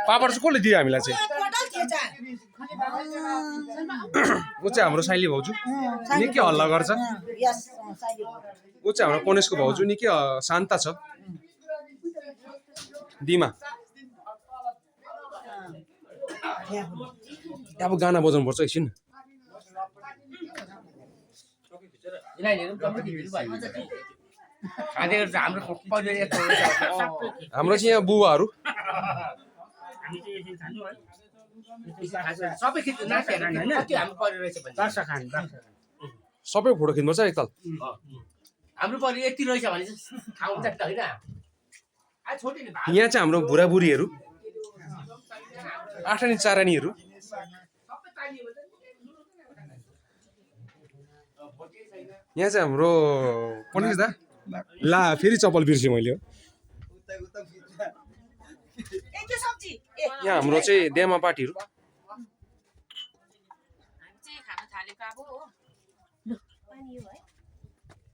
पापड चाहिँ कसले दियो हामीलाई चाहिँ ऊ चाहिँ हाम्रो साइली भाउजू निकै हल्ला गर्छ ऊ चाहिँ हाम्रो पनेसको भाउजू निकै शान्त छ दिमा अब गाना बजाउनु पर्छ एकछिन हाम्रो चाहिँ यहाँ बुवाहरू सबै फोटो खिच्नुपर्छ एकताल हाम्रो परि यति रहेछ भने ठाउँ त होइन यहाँ चाहिँ हाम्रो बुढाबुढीहरू आठानी चारानीहरू यहाँ चाहिँ हाम्रो पनिस दा ला फेरि चप्पल बिर्सेँ मैले यहाँ हाम्रो चाहिँ देमा पार्टीहरू